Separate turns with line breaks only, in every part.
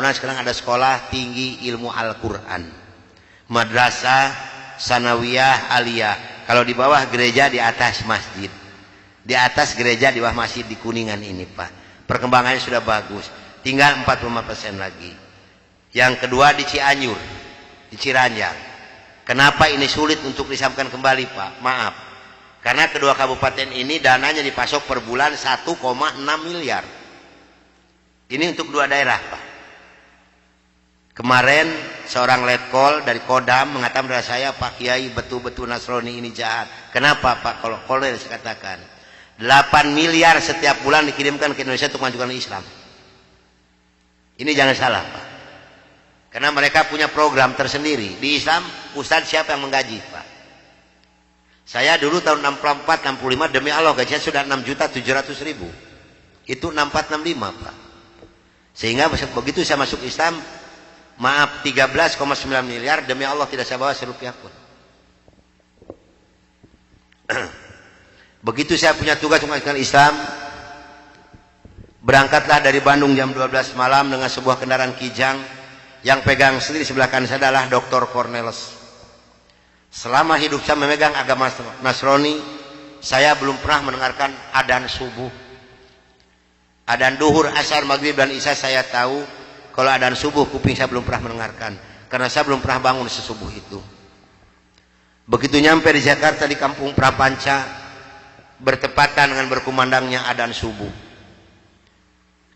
bangunan sekarang ada sekolah tinggi ilmu Al-Quran, madrasah sanawiyah aliyah. Kalau di bawah gereja, di atas masjid. Di atas gereja, di bawah masjid di Kuningan ini Pak. Perkembangannya sudah bagus. Tinggal 45% lagi. Yang kedua di Cianjur, di Ciranjang. Kenapa ini sulit untuk disambungkan kembali Pak? Maaf. Karena kedua kabupaten ini dananya dipasok per bulan 1,6 miliar. Ini untuk dua daerah Pak. Kemarin seorang letkol dari Kodam mengatakan kepada saya, Pak Kiai betul-betul Nasrani ini jahat. Kenapa Pak? Kalau kolel saya katakan 8 miliar setiap bulan dikirimkan ke Indonesia untuk mengajukan Islam. Ini jangan salah Pak. Karena mereka punya program tersendiri. Di Islam, Ustadz siapa yang menggaji Pak? Saya dulu tahun 64, 65 demi Allah gajinya sudah 6.700.000. Itu 64, 65 Pak. Sehingga begitu saya masuk Islam, maaf 13,9 miliar demi Allah tidak saya bawa serupiah pun. Begitu saya punya tugas mengajarkan Islam, berangkatlah dari Bandung jam 12 malam dengan sebuah kendaraan Kijang. Yang pegang sendiri sebelah kanan saya adalah Dr. Cornelis. Selama hidup saya memegang agama Nasrani, saya belum pernah mendengarkan adzan subuh. Adzan duhur, asar, maghrib dan isya saya tahu. Kalau adzan subuh kuping saya belum pernah mendengarkan, karena saya belum pernah bangun sesubuh itu. Begitu nyampe di Jakarta di Kampung Prapanca, bertepatan dengan berkumandangnya adzan subuh.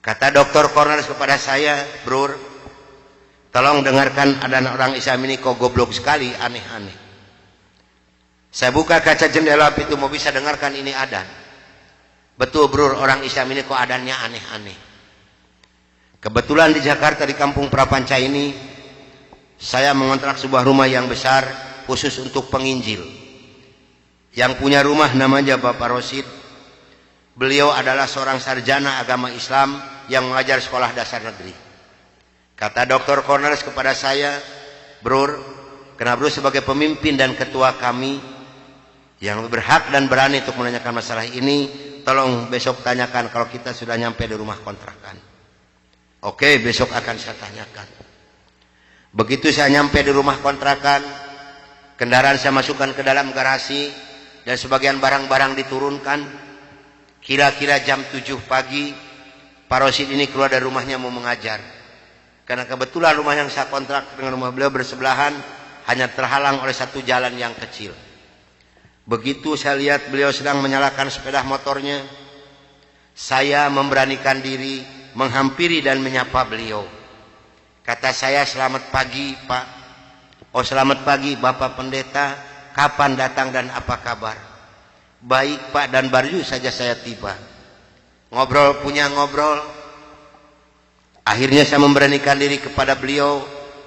Kata Dr. Cornelis kepada saya, "Bro, tolong dengarkan adzan orang Islam ini kok goblok sekali, aneh-aneh." Saya buka kaca jendela itu mau bisa dengarkan ini adzan. Betul bro, orang Islam ini kok adzannya aneh-aneh. Kebetulan di Jakarta di Kampung Prapanca ini saya mengontrak sebuah rumah yang besar khusus untuk penginjil. Yang punya rumah namanya Bapak Rosid. Beliau adalah seorang sarjana agama Islam yang mengajar sekolah dasar negeri. Kata Dr. Cornelis kepada saya, "Bro, karena bro sebagai pemimpin dan ketua kami yang berhak dan berani untuk menanyakan masalah ini, tolong besok tanyakan kalau kita sudah nyampe di rumah kontrakan." Oke, besok akan saya tanyakan. Begitu saya nyampe di rumah kontrakan, kendaraan saya masukkan ke dalam garasi dan sebagian barang-barang diturunkan. Kira-kira jam 7 pagi, Pak Rosid ini keluar dari rumahnya mau mengajar. Karena kebetulan rumah yang saya kontrak dengan rumah beliau bersebelahan, hanya terhalang oleh satu jalan yang kecil. Begitu saya lihat beliau sedang menyalakan sepeda motornya, saya memberanikan diri menghampiri dan menyapa beliau. Kata saya, "Selamat pagi Pak." "Oh selamat pagi Bapak Pendeta, kapan datang dan apa kabar?" "Baik Pak, dan baru saja saya tiba." Ngobrol punya ngobrol. Akhirnya saya memberanikan diri kepada beliau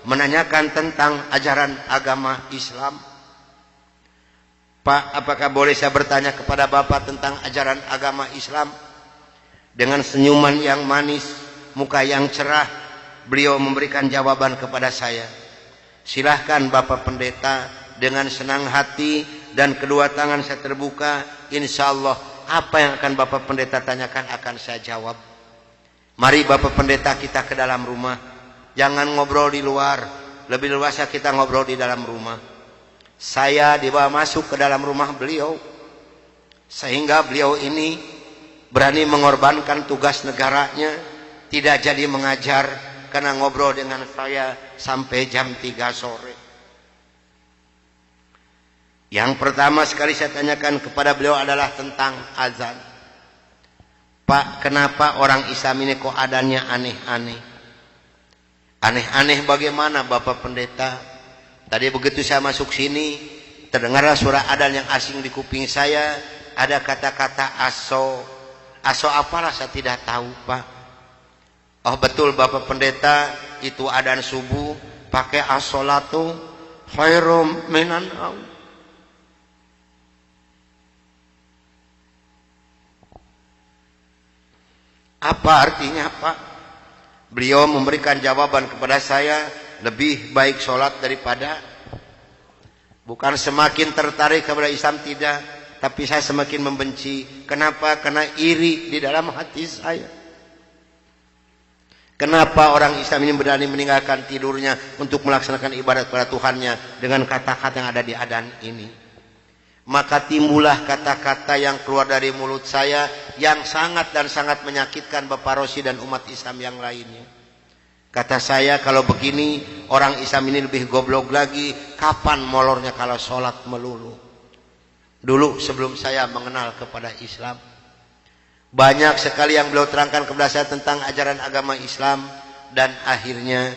menanyakan tentang ajaran agama Islam. "Pak, apakah boleh saya bertanya kepada Bapak tentang ajaran agama Islam?" Dengan senyuman yang manis, muka yang cerah, beliau memberikan jawaban kepada saya. "Silahkan Bapak Pendeta." Dengan senang hati dan kedua tangan saya terbuka, insya Allah apa yang akan Bapak Pendeta tanyakan akan saya jawab. Mari Bapak Pendeta kita ke dalam rumah. Jangan ngobrol di luar, lebih luas kita ngobrol di dalam rumah. Saya dibawa masuk ke dalam rumah beliau, sehingga beliau ini berani mengorbankan tugas negaranya, tidak jadi mengajar karena ngobrol dengan saya sampai jam 3 sore. Yang pertama sekali saya tanyakan kepada beliau adalah tentang azan. "Pak, kenapa orang Islam ini kok adanya aneh-aneh?" "Aneh-aneh bagaimana Bapak Pendeta?" Tadi begitu saya masuk sini, terdengarlah suara adzan yang asing di kuping saya. Ada kata-kata aso. Aso apalah saya tidak tahu Pak. "Oh betul Bapak Pendeta, itu adzan subuh pakai as-sholatu khairum minan naum." Apa artinya Pak? Beliau memberikan jawaban kepada saya, lebih baik sholat daripada. Bukan semakin tertarik kepada Islam, tidak, tapi saya semakin membenci. Kenapa? Karena iri di dalam hati saya. Kenapa orang Islam ini berani meninggalkan tidurnya untuk melaksanakan ibadat kepada Tuhannya dengan kata-kata yang ada di adzan ini? Maka timbullah kata-kata yang keluar dari mulut saya yang sangat dan sangat menyakitkan Bapak Rosi dan umat Islam yang lainnya. Kata saya, kalau begini orang Islam ini lebih goblok lagi, kapan molornya kalau sholat melulu? Dulu sebelum saya mengenal kepada Islam, banyak sekali yang beliau terangkan kepada saya tentang ajaran agama Islam, dan akhirnya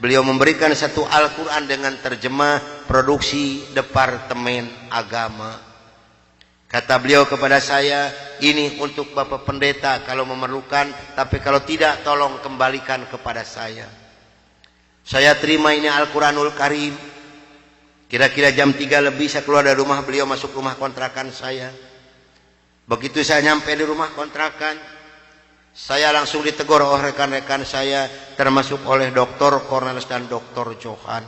beliau memberikan satu Al-Quran dengan terjemah produksi Departemen Agama. Kata beliau kepada saya, ini untuk Bapak Pendeta kalau memerlukan, tapi kalau tidak tolong kembalikan kepada saya. Saya terima ini Al-Quranul Karim. Kira-kira jam 3 lebih saya keluar dari rumah beliau, masuk rumah kontrakan saya. Begitu saya nyampe di rumah kontrakan, saya langsung ditegur oleh rekan-rekan saya, termasuk oleh Dr. Cornelis dan Dr. Johan.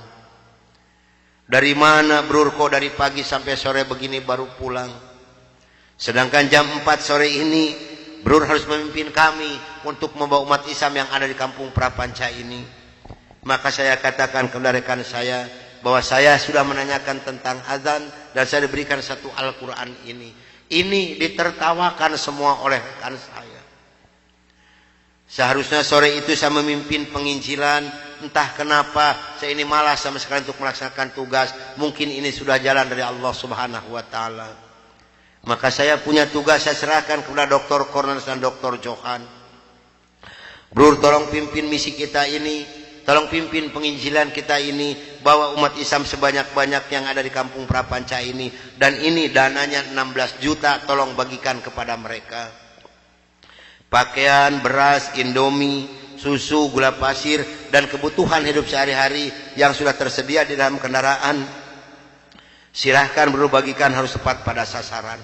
Dari mana Brur, kok dari pagi sampai sore begini baru pulang? Sedangkan jam 4 sore ini Brur harus memimpin kami untuk membawa umat Islam yang ada di kampung Prapanca ini. Maka saya katakan kepada rekan saya bahwa saya sudah menanyakan tentang azan dan saya diberikan satu Al-Quran ini. Ini ditertawakan semua oleh rekan saya. Seharusnya sore itu saya memimpin penginjilan. Entah kenapa saya ini malas sama sekali untuk melaksanakan tugas. Mungkin ini sudah jalan dari Allah Subhanahu wa Ta'ala. Maka saya punya tugas, saya serahkan kepada Dr. Cornelis dan Dr. Johan. Brur, tolong pimpin misi kita ini. Tolong pimpin penginjilan kita ini, bawa umat Islam sebanyak-banyak yang ada di kampung Prapanca ini, dan ini dananya 16 juta, tolong bagikan kepada mereka. Pakaian, beras, indomie, susu, gula pasir, dan kebutuhan hidup sehari-hari yang sudah tersedia di dalam kendaraan, silahkan bagikan, harus tepat pada sasaran.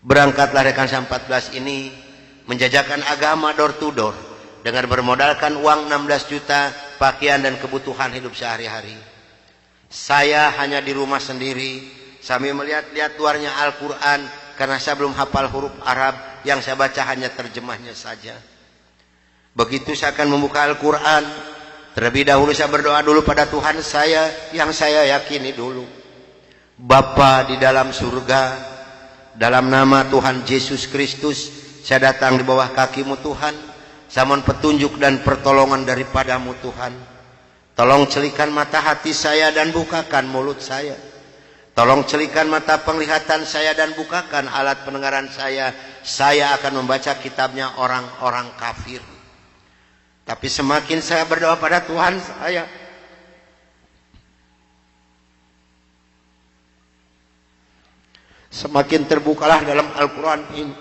Berangkatlah rekan saya 14 ini menjajakan agama door to door dengan bermodalkan uang 16 juta, pakaian dan kebutuhan hidup sehari-hari. Saya hanya di rumah sendiri sambil melihat-lihat luarnya Al-Quran, karena saya belum hafal huruf Arab, yang saya baca hanya terjemahnya saja. Begitu saya akan membuka Al-Quran, terlebih dahulu saya berdoa dulu pada Tuhan saya yang saya yakini dulu. Bapa di dalam surga, dalam nama Tuhan Yesus Kristus, saya datang di bawah kaki-Mu Tuhan. Saya mohon petunjuk dan pertolongan daripada-Mu Tuhan. Tolong celikan mata hati saya dan bukakan mulut saya. Tolong celikan mata penglihatan saya dan bukakan alat pendengaran saya. Saya akan membaca kitabnya orang-orang kafir. Tapi semakin saya berdoa pada Tuhan saya, semakin terbukalah dalam Al-Quran ini.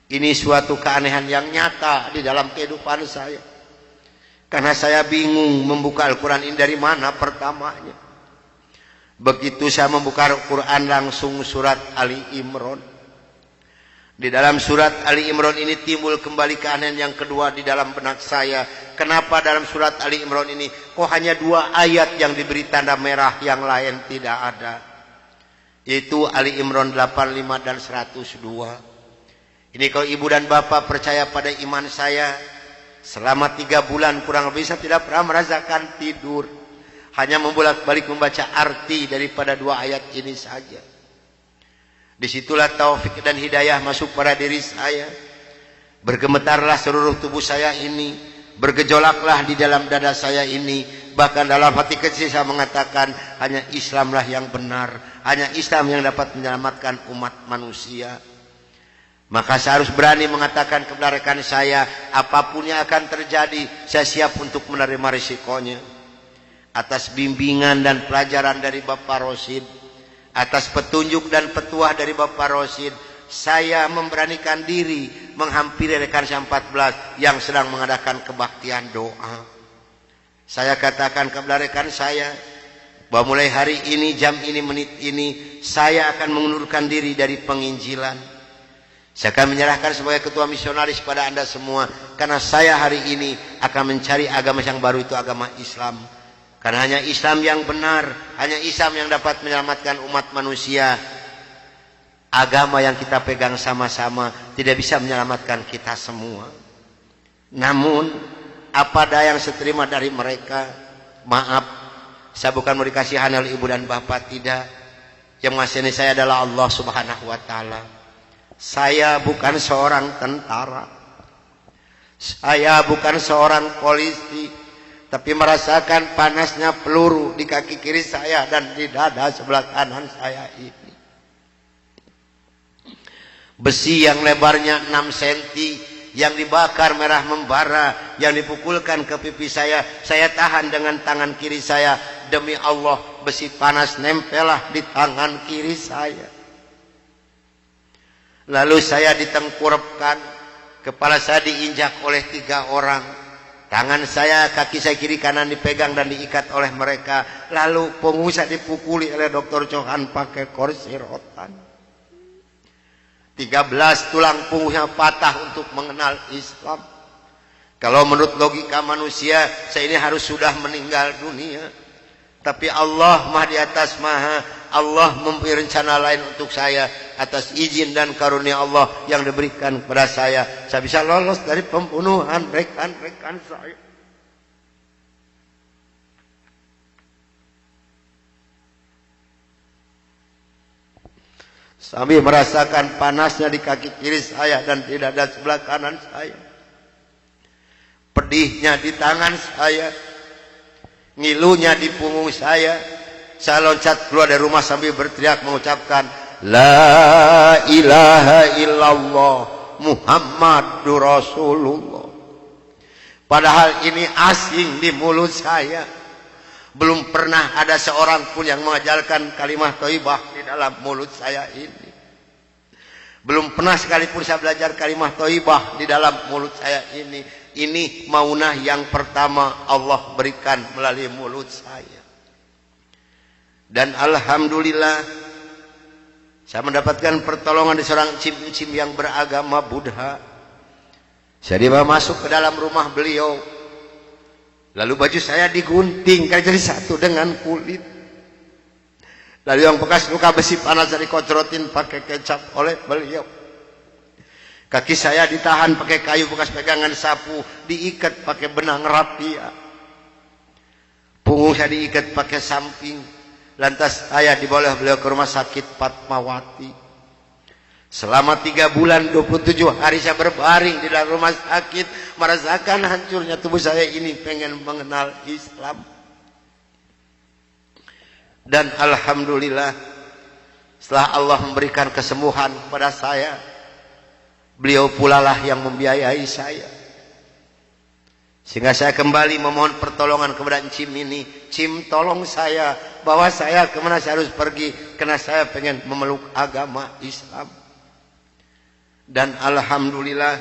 Ini suatu keanehan yang nyata di dalam kehidupan saya. Karena saya bingung membuka Al-Quran ini dari mana pertamanya. Begitu saya membuka Al-Quran langsung surat Ali Imran. Di dalam surat Ali Imran ini timbul kembali keanehan yang kedua di dalam benak saya. Kenapa dalam surat Ali Imran ini kok hanya 2 ayat yang diberi tanda merah, yang lain tidak ada? Yaitu Ali Imran 85 dan 102. Ini kalau ibu dan bapak percaya pada iman saya, selama 3 bulan kurang lebih saya tidak pernah merasakan tidur. Hanya membolak-balik membaca arti daripada 2 ayat ini saja. Disitulah taufik dan hidayah masuk pada diri saya. Bergemetarlah seluruh tubuh saya ini. Bergejolaklah di dalam dada saya ini. Bahkan dalam hati kecil saya mengatakan, hanya Islamlah yang benar. Hanya Islam yang dapat menyelamatkan umat manusia. Maka saya harus berani mengatakan kepada rekan saya, apapun yang akan terjadi, saya siap untuk menerima risikonya. Atas bimbingan dan pelajaran dari Bapak Rosid, atas petunjuk dan petuah dari Bapak Rosid, saya memberanikan diri menghampiri rekan saya 14 yang sedang mengadakan kebaktian doa. Saya katakan kepada rekan saya, bahwa mulai hari ini, jam ini, menit ini, saya akan mengundurkan diri dari penginjilan. Saya akan menyerahkan sebagai ketua misionaris pada Anda semua. Karena saya hari ini akan mencari agama yang baru, itu agama Islam. Karena hanya Islam yang benar, hanya Islam yang dapat menyelamatkan umat manusia. Agama yang kita pegang sama-sama tidak bisa menyelamatkan kita semua. Namun apa daya yang saya terima dari mereka, maaf, saya bukan mau dikasihan oleh ibu dan bapak, tidak. Yang mengasihani saya adalah Allah Subhanahu wa taala. Saya bukan seorang tentara, saya bukan seorang polisi, tapi merasakan panasnya peluru di kaki kiri saya dan di dada sebelah kanan saya ini. Besi yang lebarnya 6 cm yang dibakar merah membara, yang dipukulkan ke pipi saya tahan dengan tangan kiri saya. Demi Allah, besi panas nempelah di tangan kiri saya. Lalu saya ditengkurapkan, kepala saya diinjak oleh 3 orang. Tangan saya, kaki saya kiri kanan dipegang dan diikat oleh mereka. Lalu punggung saya dipukuli oleh Dr. Johan pakai kursi rotan. 13 tulang punggungnya patah untuk mengenal Islam. Kalau menurut logika manusia, saya ini harus sudah meninggal dunia. Tapi Allah Maha di atas Maha, Allah mempunyai rencana lain untuk saya. Atas izin dan karunia Allah yang diberikan kepada saya bisa lolos dari pembunuhan rekan-rekan saya. Sambil merasakan panasnya di kaki kiri saya dan di dada sebelah kanan saya. Pedihnya di tangan saya. Ngilunya di punggung saya. Saya loncat keluar dari rumah sambil berteriak mengucapkan La ilaha illallah Muhammadur Rasulullah. Padahal ini asing di mulut saya. Belum pernah ada seorang pun yang mengajarkan kalimat thayyibah di dalam mulut saya ini. Belum pernah sekalipun saya belajar kalimat thayyibah di dalam mulut saya ini. Ini maunah yang pertama Allah berikan melalui mulut saya. Dan alhamdulillah saya mendapatkan pertolongan dari seorang cim-cim yang beragama Buddha. Saya dibawa masuk ke dalam rumah beliau. Lalu baju saya digunting jadi satu dengan kulit. Lalu yang bekas luka besi panas dari kocrotin pakai kecap oleh beliau. Kaki saya ditahan pakai kayu bekas pegangan sapu, diikat pakai benang rapia. Punggung saya diikat pakai samping. Lantas saya dibawa beliau ke rumah sakit Fatmawati. Selama 3 bulan 27 hari saya berbaring di dalam rumah sakit, merasakan hancurnya tubuh saya ini, pengen mengenal Islam. Dan alhamdulillah setelah Allah memberikan kesembuhan kepada saya, beliau pula lah yang membiayai saya. Sehingga saya kembali memohon pertolongan kepada Cim ini. Cim, tolong saya, bawa saya kemana saya harus pergi, karena saya pengen memeluk agama Islam. Dan alhamdulillah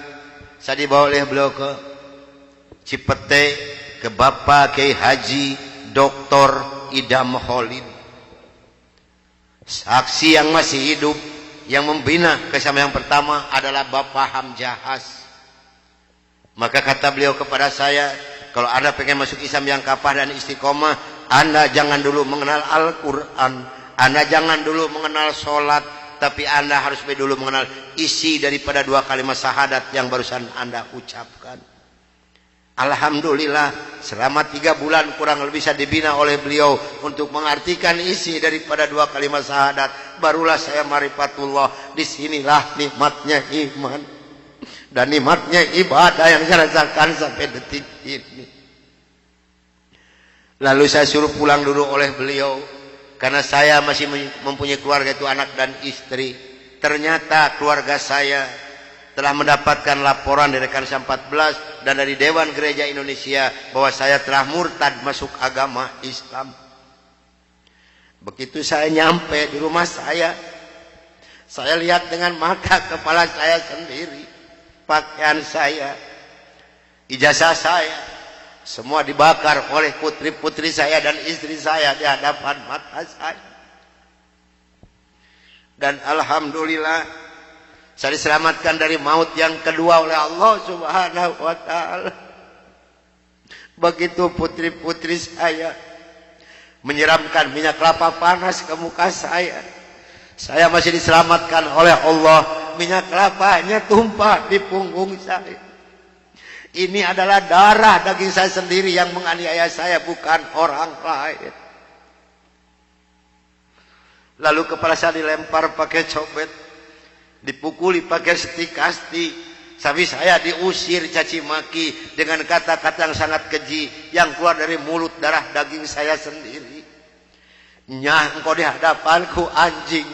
saya dibawa oleh beliau ke Cipete, ke Bapak Kiai Haji Dr. Idam Khalid, saksi yang masih hidup, yang membina kesamaan yang pertama adalah Bapak Hamjahas. Maka kata beliau kepada saya, kalau Anda pengen masuk Islam yang kafah dan istiqomah, Anda jangan dulu mengenal Al-Quran, Anda jangan dulu mengenal sholat, tapi Anda harus dulu mengenal isi daripada 2 kalimat syahadat yang barusan Anda ucapkan. Alhamdulillah selama 3 bulan kurang lebih saya dibina oleh beliau untuk mengartikan isi daripada 2 kalimat syahadat. Barulah saya marifatullah. Disinilah nikmatnya iman dan nikmatnya ibadah yang saya rasakan sampai detik ini. Lalu saya suruh pulang dulu oleh beliau, karena saya masih mempunyai keluarga, itu anak dan istri. Ternyata keluarga saya telah mendapatkan laporan dari rekan 14 dan dari Dewan Gereja Indonesia bahwa saya telah murtad masuk agama Islam. Begitu saya nyampe di rumah saya lihat dengan mata kepala saya sendiri, pakaian saya, ijazah saya, semua dibakar oleh putri-putri saya dan istri saya di hadapan mata saya. Dan alhamdulillah saya diselamatkan dari maut yang kedua oleh Allah Subhanahu wa taala. Begitu putri-putri saya menyiramkan minyak kelapa panas ke muka saya masih diselamatkan oleh Allah. Minyak kelapanya tumpah di punggung saya. Ini adalah darah daging saya sendiri yang menganiaya saya, bukan orang lain. Lalu kepala saya dilempar pakai cobek, dipukuli pakai setikasti, sampai saya diusir caci maki dengan kata-kata yang sangat keji yang keluar dari mulut darah daging saya sendiri. Nyah, engkau di hadapanku anjing,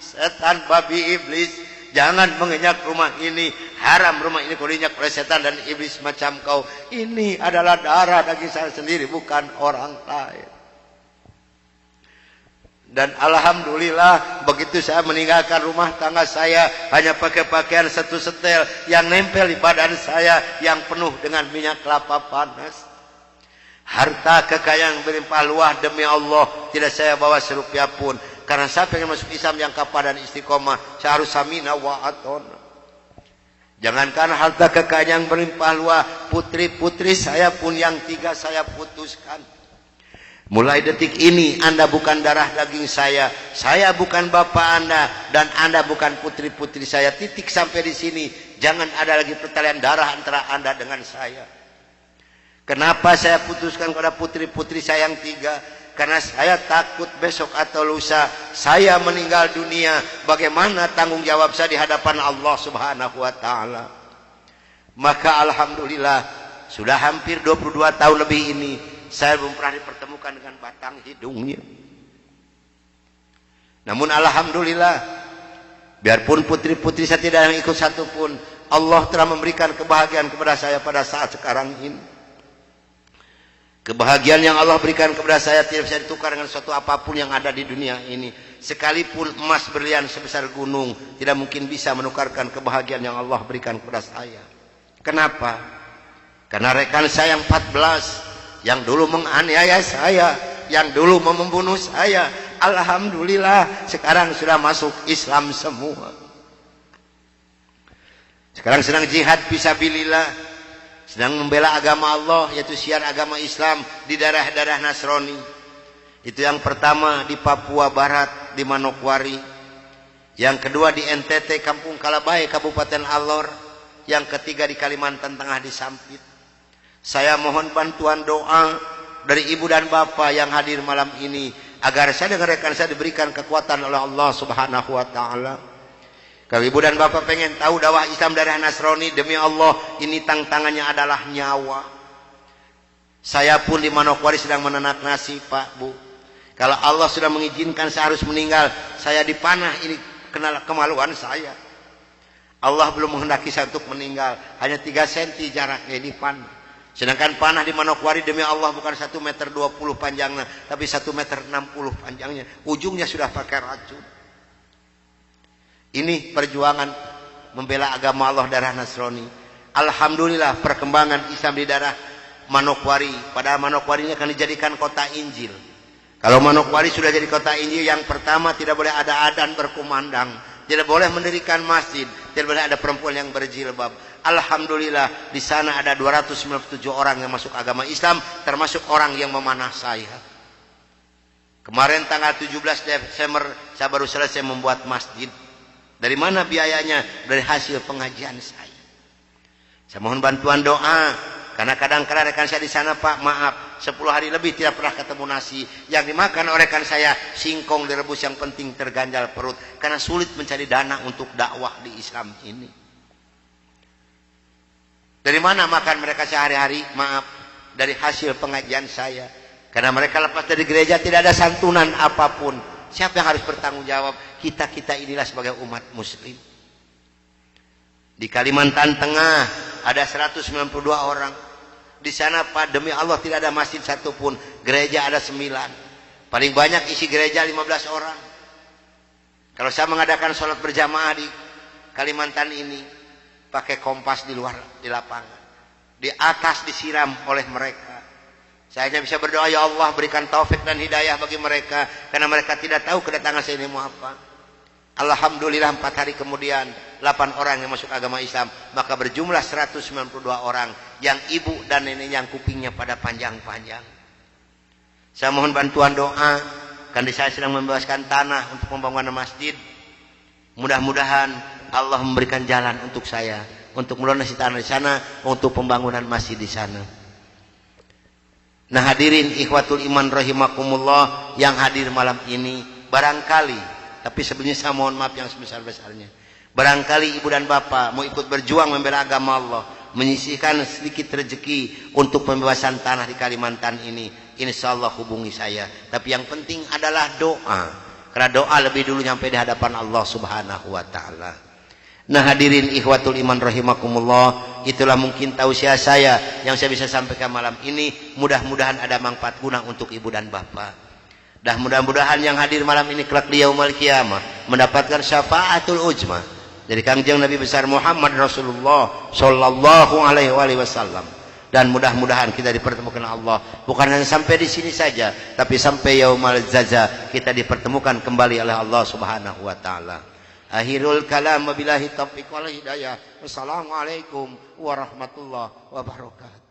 setan, babi, iblis, jangan menginjak rumah ini, haram rumah ini kau diinjak oleh setan dan iblis macam kau. Ini adalah darah daging saya sendiri, bukan orang lain. Dan alhamdulillah begitu saya meninggalkan rumah tangga saya hanya pakai pakaian satu setel yang nempel di badan saya yang penuh dengan minyak kelapa panas. Harta kekayaan berlimpah luah demi Allah tidak saya bawa serupiah pun, karena saya pengen masuk Islam yang kapal dan istiqomah. Saya harus samina wa atona. Jangankan harta kekayaan yang berlimpah luah, putri-putri saya pun yang 3 saya putuskan. Mulai detik ini Anda bukan darah daging saya bukan bapak Anda, dan Anda bukan putri-putri saya. Titik sampai di sini. Jangan ada lagi pertalian darah antara Anda dengan saya. Kenapa saya putuskan kepada putri-putri saya yang 3? Karena saya takut besok atau lusa saya meninggal dunia, bagaimana tanggung jawab saya di hadapan Allah Subhanahu wa taala. Maka alhamdulillah sudah hampir 22 tahun lebih ini saya belum pernah dipertemukan dengan batang hidungnya. Namun alhamdulillah, biarpun putri-putri saya tidak yang ikut satu pun, Allah telah memberikan kebahagiaan kepada saya pada saat sekarang ini. Kebahagiaan yang Allah berikan kepada saya tidak bisa ditukar dengan sesuatu apapun yang ada di dunia ini. Sekalipun emas berlian sebesar gunung tidak mungkin bisa menukarkan kebahagiaan yang Allah berikan kepada saya. Kenapa? Karena rekan saya yang 14 yang dulu menganiaya saya, yang dulu membunuh saya, alhamdulillah sekarang sudah masuk Islam semua. Sekarang sedang jihad fisabilillah, sedang membela agama Allah, yaitu syiar agama Islam di daerah-daerah Nasrani. Itu yang pertama di Papua Barat, di Manokwari. Yang kedua di NTT, Kampung Kalabai, Kabupaten Alor. Yang ketiga di Kalimantan Tengah, di Sampit. Saya mohon bantuan doa dari ibu dan bapak yang hadir malam ini, agar saya dengan rekan saya diberikan kekuatan oleh Allah Subhanahu wa taala. Kalau ibu dan bapak pengen tahu dakwah Islam daerah Nasrani, demi Allah ini tantangannya adalah nyawa. Saya pun di Manokwari sedang menanak nasi, Pak, Bu. Kalau Allah sudah mengizinkan saya harus meninggal, saya dipanah, ini kenal kemaluan saya. Allah belum menghendaki saya untuk meninggal, hanya 3 cm jaraknya di panah. Sedangkan panah di Manokwari demi Allah bukan 1,20 meter panjangnya, tapi 1,60 meter panjangnya. Ujungnya sudah pakai racun. Ini perjuangan membela agama Allah daerah Nasrani. Alhamdulillah perkembangan Islam di daerah Manokwari. Padahal Manokwari ini akan dijadikan kota Injil. Kalau Manokwari sudah jadi kota Injil, yang pertama tidak boleh ada adzan berkumandang, tidak boleh mendirikan masjid, tidak boleh ada perempuan yang berjilbab. Alhamdulillah di sana ada 297 orang yang masuk agama Islam, termasuk orang yang memanah saya. Kemarin tanggal 17 Desember saya baru selesai membuat masjid. Dari mana biayanya? Dari hasil pengajian saya. Saya mohon bantuan doa, karena kadang-kadang rekan saya di sana, Pak, maaf, 10 hari lebih tidak pernah ketemu nasi. Yang dimakan oleh rekan saya singkong direbus, yang penting terganjal perut, karena sulit mencari dana untuk dakwah di Islam ini. Dari mana makan mereka sehari-hari? Maaf, dari hasil pengajian saya. Karena mereka lepas dari gereja tidak ada santunan apapun. Siapa yang harus bertanggung jawab? Kita-kita inilah sebagai umat muslim. Di Kalimantan Tengah ada 192 orang. Di sana, Pak, demi Allah tidak ada masjid satupun. Gereja ada 9. Paling banyak isi gereja 15 orang. Kalau saya mengadakan sholat berjamaah di Kalimantan ini, pakai kompas di luar, di lapangan, di atas disiram oleh mereka. Saya hanya bisa berdoa, ya Allah berikan taufik dan hidayah bagi mereka, karena mereka tidak tahu kedatangan saya ini mau apa. Alhamdulillah 4 hari kemudian 8 orang yang masuk agama Islam, maka berjumlah 192 orang yang ibu dan nenek yang kupingnya pada panjang-panjang. Saya mohon bantuan doa, karena saya sedang membebaskan tanah untuk pembangunan masjid. Mudah-mudahan Allah memberikan jalan untuk saya untuk melunasi tanah di sana, untuk pembangunan masjid di sana. Nah hadirin ikhwatul iman rahimakumullah yang hadir malam ini, barangkali, tapi sebelumnya saya mohon maaf yang sebesar-besarnya, barangkali ibu dan bapak mau ikut berjuang membela agama Allah, menyisihkan sedikit rezeki untuk pembebasan tanah di Kalimantan ini, insya Allah hubungi saya. Tapi yang penting adalah doa, karena doa lebih dulu nyampe di hadapan Allah subhanahu wa ta'ala. Nah hadirin ikhwatul iman rahimakumullah, itulah mungkin tausiah saya yang saya bisa sampaikan malam ini. Mudah-mudahan ada manfaat guna untuk ibu dan bapak. Dan mudah-mudahan yang hadir malam ini kelak di yaumul qiyamah mendapatkan syafaatul ujma dari Kangjeng Nabi besar Muhammad Rasulullah sallallahu alaihi wasallam. Dan mudah-mudahan kita dipertemukan Allah bukan hanya sampai di sini saja, tapi sampai yaumul jaza kita dipertemukan kembali oleh Allah subhanahu wa ta'ala. Akhirul kalam wabillahi taufiq wal hidayah. Wassalamualaikum warahmatullahi wabarakatuh.